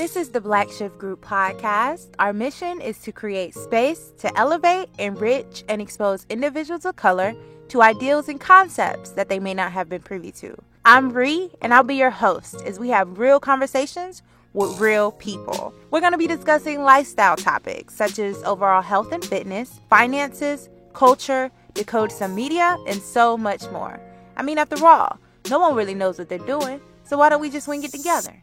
This is the Black Shift Group podcast. Our mission is to create space to elevate, enrich, and expose individuals of color to ideals and concepts that they may not have been privy to. I'm Ree, and I'll be your host as we have real conversations with real people. We're going to be discussing lifestyle topics such as overall health and fitness, finances, culture, the code some media, and so much more. I mean, after all, no one really knows what they're doing, so why don't we just wing it together?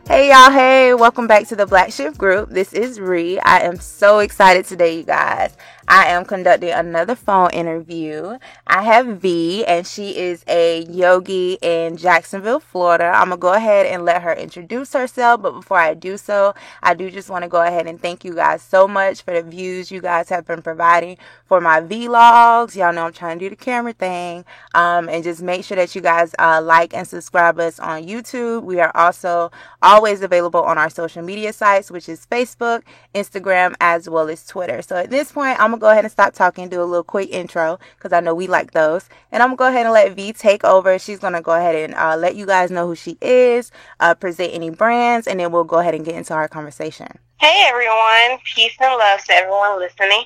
Hey y'all, hey, welcome back to the Black Shift Group. This is Ree. I am so excited today, you guys. I am conducting another phone interview. I have V, and she is a yogi in Jacksonville, Florida. I'm going to go ahead and let her introduce herself, but before I do so, I do just want to go ahead and thank you guys so much for the views you guys have been providing for my vlogs. Y'all know I'm trying to do the camera thing, and just make sure that you guys like and subscribe us on YouTube. We are also always available on our social media sites, which is Facebook, Instagram, as well as Twitter. So at this point, I'm going to go ahead and stop talking, do a little quick intro, because I know we like those. And I'm going to go ahead and let V take over. She's going to go ahead and let you guys know who she is, present any brands, and then we'll go ahead and get into our conversation. Hey everyone, peace and love to everyone listening.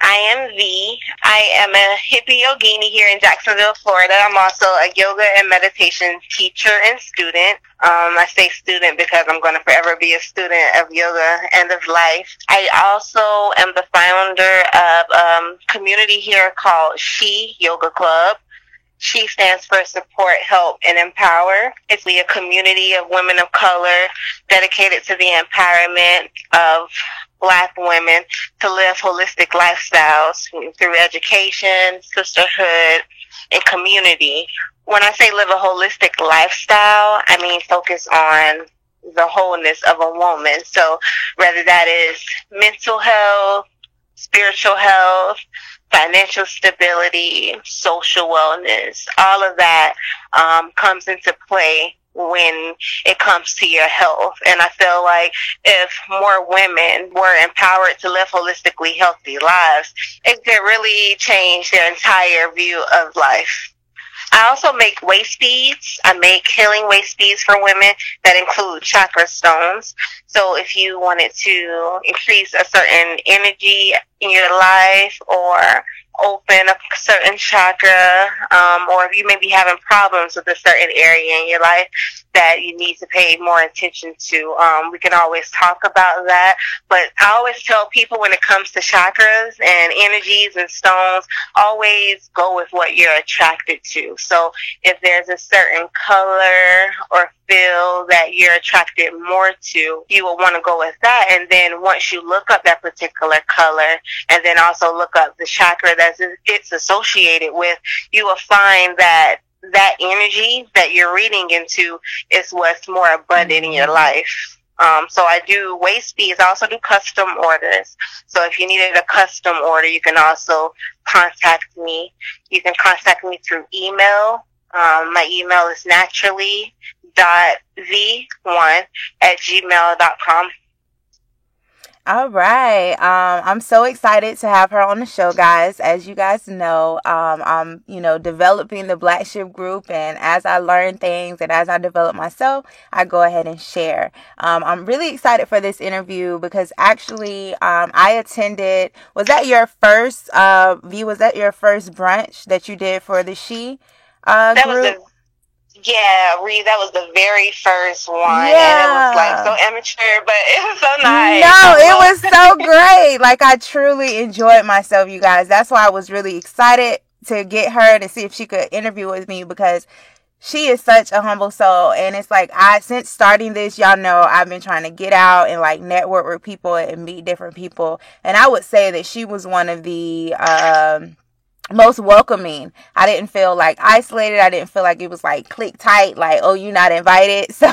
I am V. I am a hippie yogini here in Jacksonville, Florida. I'm also a yoga and meditation teacher and student. I say student because I'm going to forever be a student of yoga and of life. I also am the founder of a community here called She Yoga Club. She stands for Support, Help, and Empower. It's a community of women of color dedicated to the empowerment of Black women to live holistic lifestyles through education, sisterhood, and community. When I say live a holistic lifestyle, I mean focus on the wholeness of a woman. So whether that is mental health, spiritual health, financial stability, social wellness, all of that comes into play when it comes to your health. And I feel like if more women were empowered to live holistically healthy lives, it could really change their entire view of life. I also make waist beads. I make healing waist beads for women that include chakra stones. So if you wanted to increase a certain energy in your life or open a certain chakra, or if you may be having problems with a certain area in your life that you need to pay more attention to, we can always talk about that. But I always tell people when it comes to chakras and energies and stones, always go with what you're attracted to. So if there's a certain color or feel that you're attracted more to, you will want to go with that. And then once you look up that particular color and then also look up the chakra that it's associated with, you will find that that energy that you're reading into is what's more abundant in your life. So I do waist beads. I also do custom orders. So if you needed a custom order, you can also contact me. You can contact me through email. My email is naturally.v1@gmail.com. All right. I'm so excited to have her on the show, guys. As you guys know, I'm, developing the Black Shift Group, and as I learn things and as I develop myself, I go ahead and share. I'm really excited for this interview because actually, I attended, was that your first brunch that you did for the She group? Yeah, Ree, that was the very first one. Yeah. And it was like so amateur, but it was so nice. No, it was so great. Like, I truly enjoyed myself, you guys. That's why I was really excited to get her to see if she could interview with me, because she is such a humble soul. And it's like, since starting this, y'all know I've been trying to get out and like network with people and meet different people. And I would say that she was one of the most welcoming. I didn't feel like isolated. I didn't feel like it was like click tight, like, oh, you're not invited. So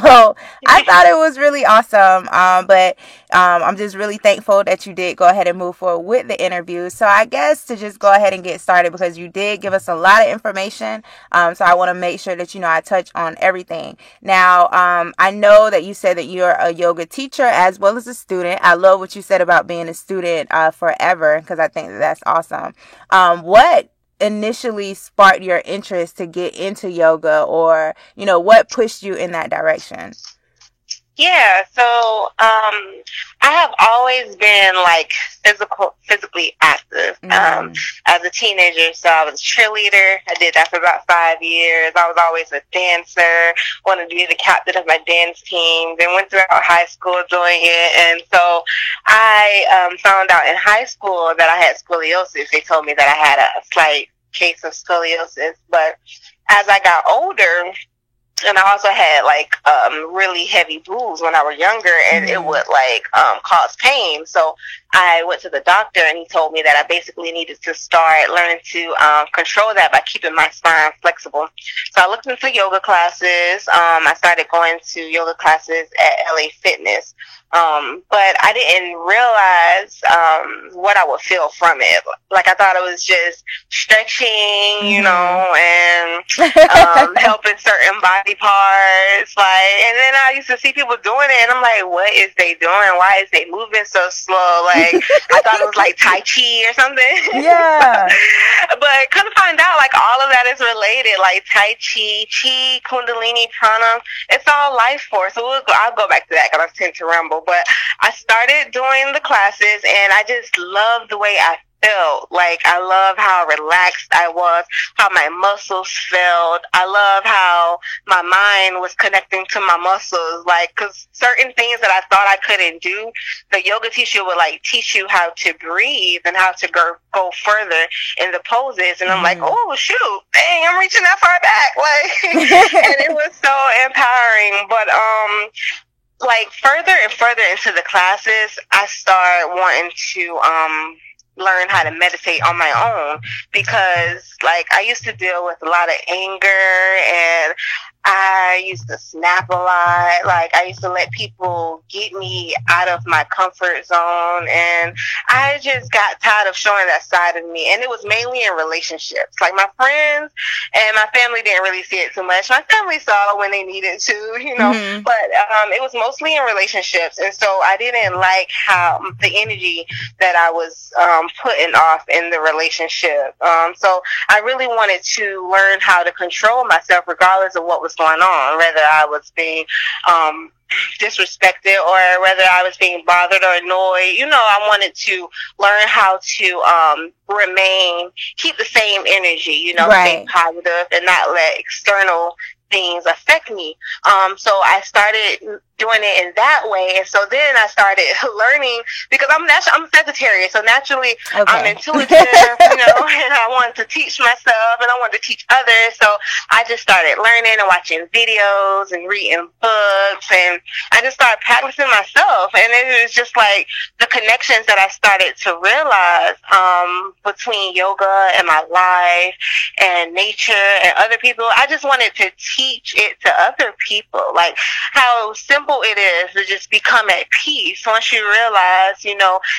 I thought it was really awesome. But I'm just really thankful that you did go ahead and move forward with the interview. So I guess to just go ahead and get started, because you did give us a lot of information. So I want to make sure that, I touch on everything. Now, I know that you said that you're a yoga teacher as well as a student. I love what you said about being a student forever, because I think that's awesome. What initially sparked your interest to get into yoga, or, what pushed you in that direction? Yeah, so I have always been like physically active as a teenager. So I was a cheerleader. I did that for about 5 years. I was always a dancer, wanted to be the captain of my dance team. Then went throughout high school doing it. And so I found out in high school that I had scoliosis. They told me that I had a slight case of scoliosis. But as I got older, and I also had like really heavy boobs when I was younger, and it would like cause pain. So I went to the doctor, and he told me that I basically needed to start learning to control that by keeping my spine flexible. So I looked into yoga classes. I started going to yoga classes at LA Fitness. But I didn't realize what I would feel from it. Like, I thought it was just stretching, and helping certain body parts. Like, and then I used to see people doing it, and I'm like, what is they doing? Why is they moving so slow? Like, I thought it was like Tai Chi or something. Yeah. But couldn't find out, like, all of that is related. Like, Tai Chi, Kundalini, Prana, it's all life force. So I'll go back to that because I tend to ramble. But I started doing the classes, and I just loved the way I felt. Like, I love how relaxed I was, how my muscles felt. I love how my mind was connecting to my muscles. Like, because certain things that I thought I couldn't do, the yoga teacher would like teach you how to breathe and how to go further in the poses. And I'm like, oh shoot, dang, I'm reaching that far back. Like, and it was so empowering. But like, further and further into the classes, I start wanting to learn how to meditate on my own, because like I used to deal with a lot of anger, and I used to snap a lot. Like, I used to let people get me out of my comfort zone, and I just got tired of showing that side of me. And it was mainly in relationships. Like, my friends and my family didn't really see it too much. My family saw when they needed to, but it was mostly in relationships. And so I didn't like how the energy that I was putting off in the relationship. So I really wanted to learn how to control myself regardless of what was going on, whether I was being disrespected or whether I was being bothered or annoyed. I wanted to learn how to keep the same energy, stay positive and not let external things affect me. So I started doing it in that way. And so then I started learning, because I'm Sagittarius, so naturally I'm intuitive, and I wanted to teach myself and I wanted to teach others. So I just started learning and watching videos and reading books, and I just started practicing myself. And it was just like the connections that I started to realize between yoga and my life and nature and other people. I just wanted to teach it to other people, like how simple it is to just become at peace once you realize,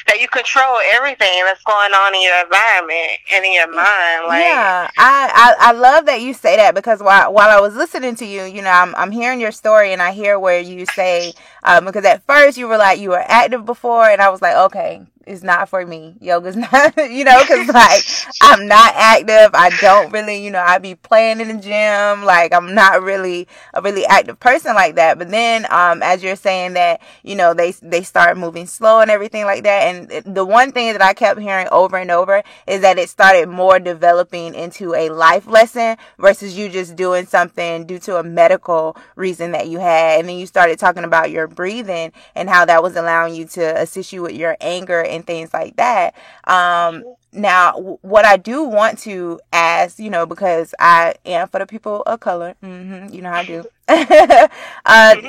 that you control everything that's going on in your environment and in your mind. Like, yeah, I love that you say that, because while I was listening to you, I'm hearing your story, and I hear where you say, because at first you were like, you were active before, and I was like, okay, it's not for me. Yoga's not, because like I'm not active. I don't really, I be playing in the gym. Like, I'm not really a really active person like that. But then, as you're saying that, they start moving slow and everything like that. And the one thing that I kept hearing over and over is that it started more developing into a life lesson versus you just doing something due to a medical reason that you had. And then you started talking about your breathing and how that was allowing you to assist you with your anger and things like that. Now, what I do want to ask, because I am for the people of color, I do.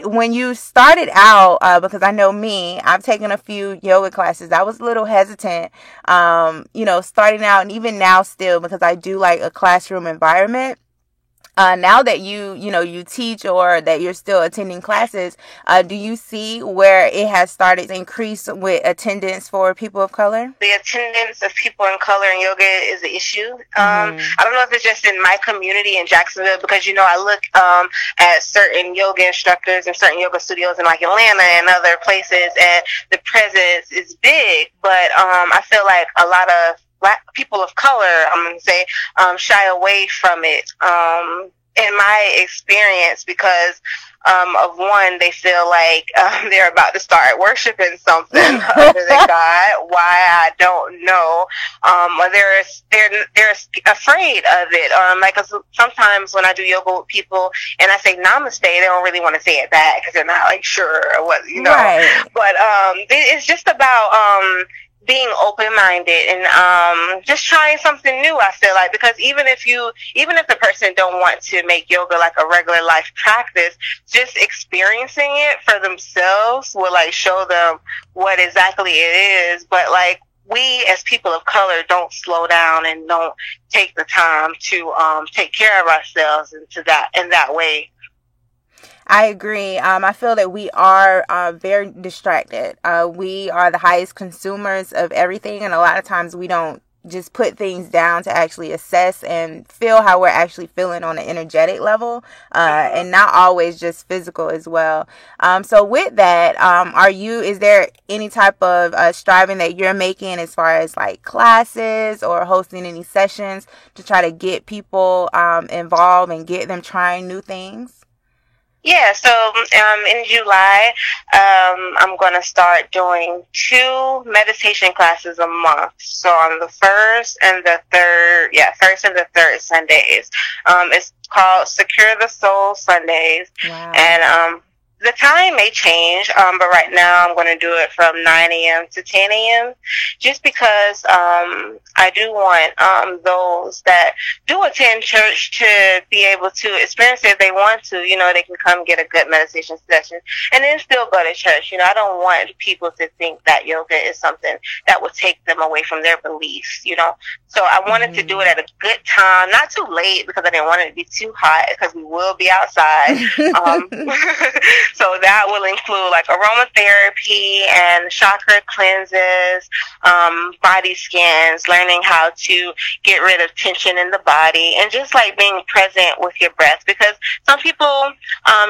When you started out, because I know me, I've taken a few yoga classes. I was a little hesitant, starting out, and even now still, because I do like a classroom environment. now that you teach or that you're still attending classes, do you see where it has started to increase with attendance for people of color? The attendance of people in color in yoga is an issue. I don't know if it's just in my community in Jacksonville, because, I look at certain yoga instructors and certain yoga studios in like Atlanta and other places, and the presence is big, but I feel like a lot of Black people of color, I'm going to say, shy away from it, in my experience, because of one, they feel like they're about to start worshiping something other than God. Why, I don't know. Or they're afraid of it. Like sometimes when I do yoga with people and I say namaste, they don't really want to say it back because they're not like sure or what, Right. But it's just about being open-minded and just trying something new, I feel like, because even if the person don't want to make yoga like a regular life practice, just experiencing it for themselves will like show them what exactly it is. But like, we as people of color don't slow down and don't take the time to take care of ourselves in that way. I agree. I feel that we are very distracted. We are the highest consumers of everything, and a lot of times we don't just put things down to actually assess and feel how we're actually feeling on an energetic level, and not always just physical as well. So with that, is there any type of striving that you're making as far as like classes or hosting any sessions to try to get people involved and get them trying new things? Yeah, so in July, I'm going to start doing 2 meditation classes a month. So on the first and the third Sundays. It's called Secure the Soul Sundays. Wow. And the time may change, but right now I'm going to do it from 9 a.m. to 10 a.m. just because I do want those that do attend church to be able to experience it if they want to. They can come get a good meditation session and then still go to church. I don't want people to think that yoga is something that would take them away from their beliefs, So I wanted to do it at a good time, not too late because I didn't want it to be too hot because we will be outside. So that will include like aromatherapy and chakra cleanses, body scans, learning how to get rid of tension in the body, and just like being present with your breath. Because some people,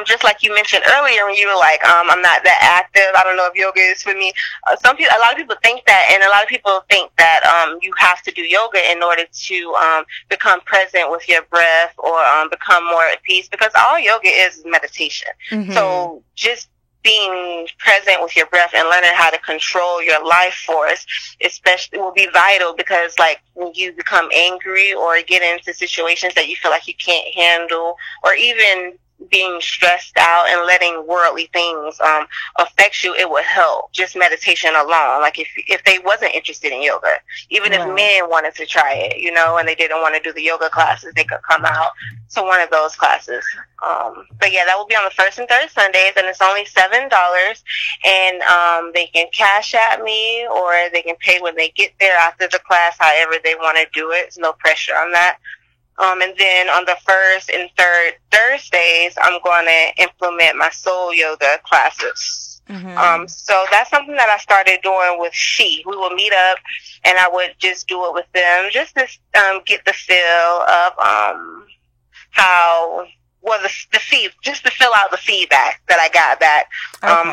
just like you mentioned earlier when you were like, I'm not that active, I don't know if yoga is for me. A lot of people think that, and a lot of people think that you have to do yoga in order to become present with your breath or become more at peace, because all yoga is meditation. So just being present with your breath and learning how to control your life force, especially, will be vital, because like when you become angry or get into situations that you feel like you can't handle, or even being stressed out and letting worldly things affect you, it would help. Just meditation alone. Like if they wasn't interested in yoga, even if men wanted to try it, and they didn't want to do the yoga classes, they could come out to one of those classes. But yeah, that will be on the first and third Sundays, and it's only $7. And they can cash at me, or they can pay when they get there after the class, however they want to do it. There's no pressure on that. And then on the first and third Thursdays, I'm going to implement my soul yoga classes. So that's something that I started doing with She. We will meet up, and I would just do it with them, just to get the feel of just to fill out the feedback that I got back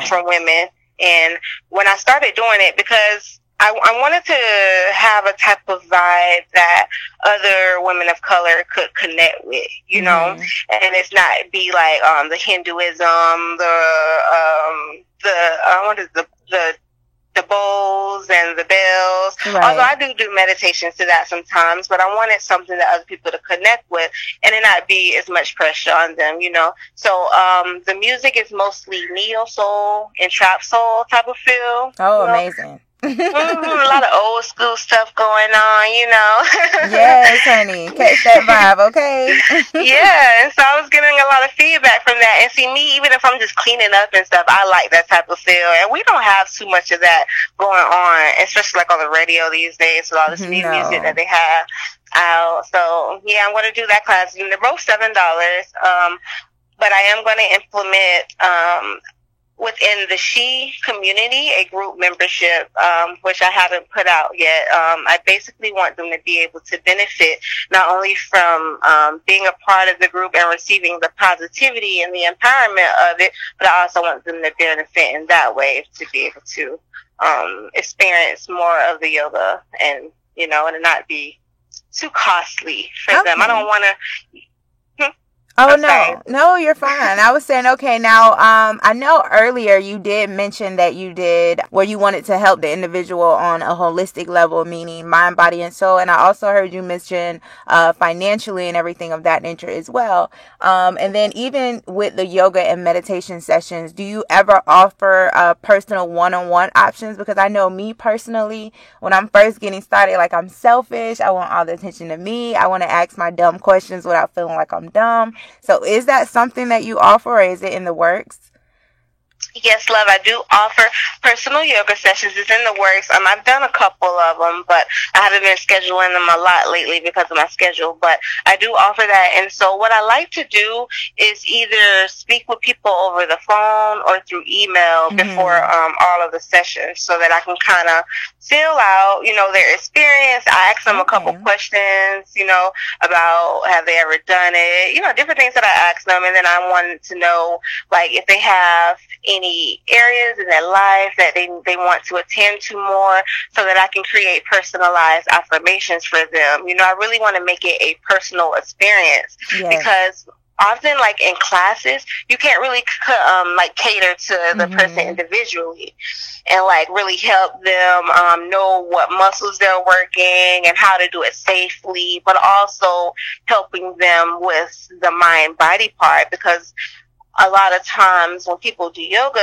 from women. And when I started doing it, because I wanted to have a type of vibe that other women of color could connect with, and it's not be like the Hinduism, the bowls and the bells. Right. Although I do meditations to that sometimes, but I wanted something that other people to connect with, and it not be as much pressure on them, So the music is mostly neo soul and trap soul type of feel. Oh, amazing. A lot of old school stuff going on, Yes, honey. Catch that vibe, okay? Yeah, and so I was getting a lot of feedback from that. And see, me, even if I'm just cleaning up and stuff, I like that type of feel. And we don't have too much of that going on, especially like on the radio these days with all this new music that they have. I'm going to do that class. And they're both $7. But I am going to implement within the She community a group membership, which I haven't put out yet. I basically want them to be able to benefit not only from being a part of the group and receiving the positivity and the empowerment of it, but I also want them to benefit in that way, to be able to experience more of the yoga and, and not be too costly for them. I don't want to... Oh, no, you're fine. I was saying, okay, now, I know earlier you did mention that you did where you wanted to help the individual on a holistic level, meaning mind, body, and soul. And I also heard you mention financially and everything of that nature as well. And then even with the yoga and meditation sessions, do you ever offer personal one-on-one options? Because I know me personally, when I'm first getting started, like, I'm selfish. I want all the attention to me. I want to ask my dumb questions without feeling like I'm dumb. So is that something that you offer, or is it in the works? Yes, love, I do offer personal yoga sessions. It's in the works. I've done a couple of them, but I haven't been scheduling them a lot lately because of my schedule. But I do offer that. And so what I like to do is either speak with people over the phone or through email before all of the sessions, so that I can kind of feel out, their experience. I ask them a couple questions, about have they ever done it, different things that I ask them. And then I wanted to know, like, if they have any areas in their life that they want to attend to more, so that I can create personalized affirmations for them. I really want to make it a personal experience, because often, like in classes, you can't really cater to the person individually and like really help them know what muscles they're working and how to do it safely, but also helping them with the mind-body part, because a lot of times when people do yoga,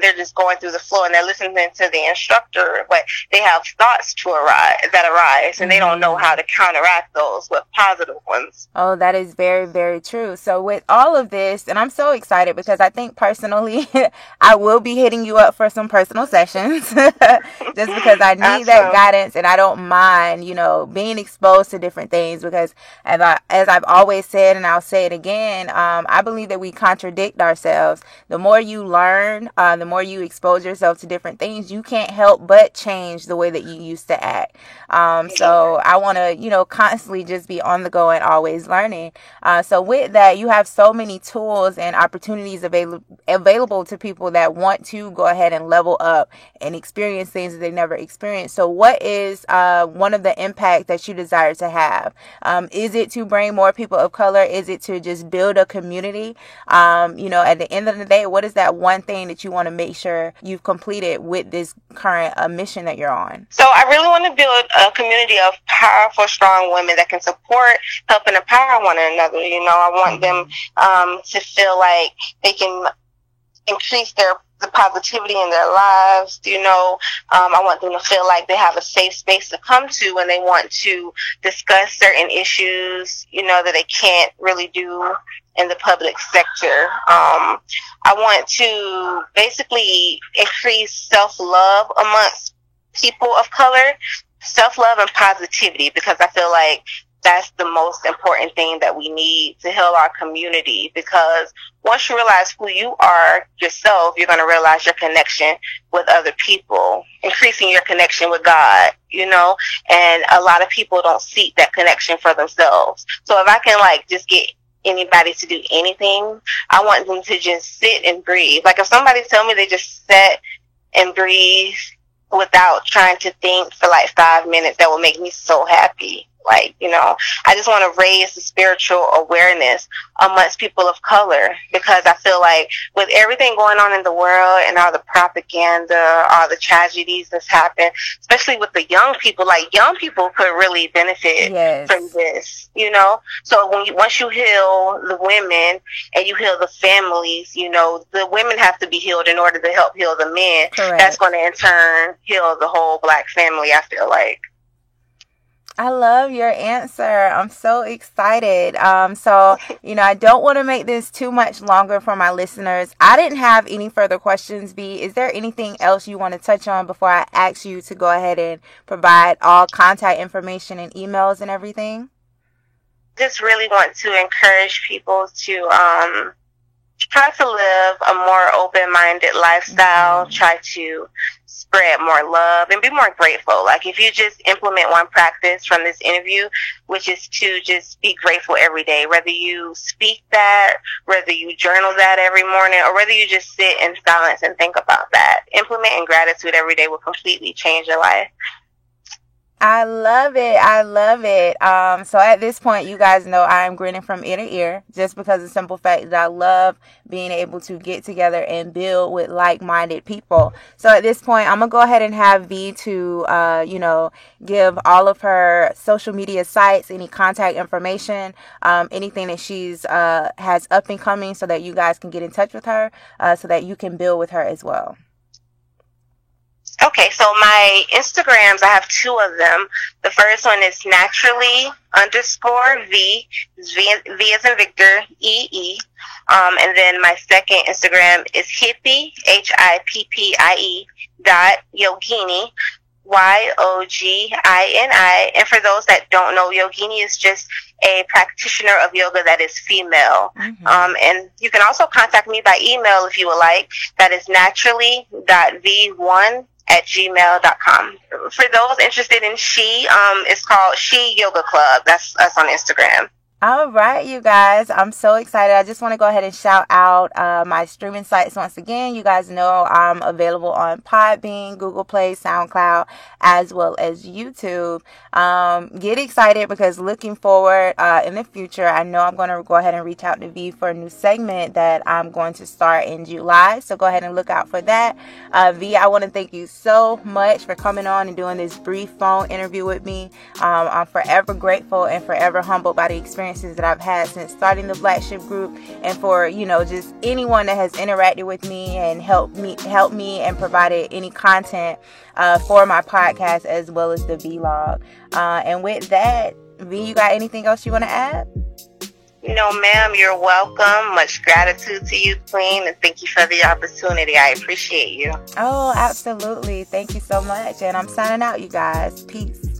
they're just going through the flow and they're listening to the instructor, but they have thoughts that arise, and they don't know how to counteract those with positive ones. Oh, that is very, very true. So with all of this, and I'm so excited because I think personally, I will be hitting you up for some personal sessions just because I need that guidance, and I don't mind, being exposed to different things, because as I've always said, and I'll say it again, I believe that we contradict ourselves. The more you learn, the more you expose yourself to different things, you can't help but change the way that you used to act. So I want to, constantly just be on the go and always learning. So with that, you have so many tools and opportunities available to people that want to go ahead and level up and experience things that they never experienced. So what is one of the impact that you desire to have? Is it to bring more people of color? Is it to just build a community? At the end of the day, what is that one thing that you want to make sure you've completed with this current mission that you're on? So I really want to build a community of powerful, strong women that can support, help, and empower one another. I want them to feel like they can increase the positivity in their lives. I want them to feel like they have a safe space to come to when they want to discuss certain issues, that they can't really do in the public sector. I want to basically increase self-love amongst people of color, self-love and positivity, because I feel like that's the most important thing that we need to heal our community, because once you realize who you are yourself, you're going to realize your connection with other people, increasing your connection with God, and a lot of people don't seek that connection for themselves. So if I can just get anybody to do anything, I want them to just sit and breathe. Like, if somebody tell me they just sit and breathe without trying to think for 5 minutes, that will make me so happy. I just want to raise the spiritual awareness amongst people of color, because I feel like with everything going on in the world and all the propaganda, all the tragedies that's happened, especially with the young people, young people could really benefit from this, So once you heal the women and you heal the families, the women have to be healed in order to help heal the men. Correct. That's going to in turn heal the whole Black family, I feel like. I love your answer. I'm so excited. So, I don't want to make this too much longer for my listeners. I didn't have any further questions, B. Is there anything else you want to touch on before I ask you to go ahead and provide all contact information and emails and everything? Just really want to encourage people to try to live a more open-minded lifestyle, try to spread more love and be more grateful. Like if you just implement one practice from this interview, which is to just be grateful every day, whether you speak that, whether you journal that every morning, or whether you just sit in silence and think about that. Implementing gratitude every day will completely change your life. I love it. I love it. So at this point, you guys know I am grinning from ear to ear just because of the simple fact that I love being able to get together and build with like-minded people. So at this point, I'm going to go ahead and have V to, give all of her social media sites, any contact information, anything that she's has up and coming so that you guys can get in touch with her so that you can build with her as well. Okay, so my Instagrams, I have two of them. The first one is naturally_V, V as in Victor, EE. And then my second Instagram is hippie, HIPPIE, .yogini, YOGINI. And for those that don't know, yogini is just a practitioner of yoga that is female. And you can also contact me by email if you would like. That is naturally.v1@gmail.com. For those interested in She, it's called She Yoga Club. That's us on Instagram. All right, you guys, I'm so excited. I just want to go ahead and shout out my streaming sites once again. You guys know I'm available on Podbean, Google Play, SoundCloud, as well as YouTube. Get excited because looking forward in the future, I know I'm going to go ahead and reach out to V for a new segment that I'm going to start in July. So go ahead and look out for that. V, I want to thank you so much for coming on and doing this brief phone interview with me. I'm forever grateful and forever humbled by the experience that I've had since starting the Black Shift Group, and for just anyone that has interacted with me and helped me and provided any content for my podcast as well as the vlog. And with that, V, you got anything else you want to add? No, ma'am, you're welcome. Much gratitude to you, Queen, and thank you for the opportunity. I appreciate you. Oh, absolutely. Thank you so much. And I'm signing out, you guys. Peace.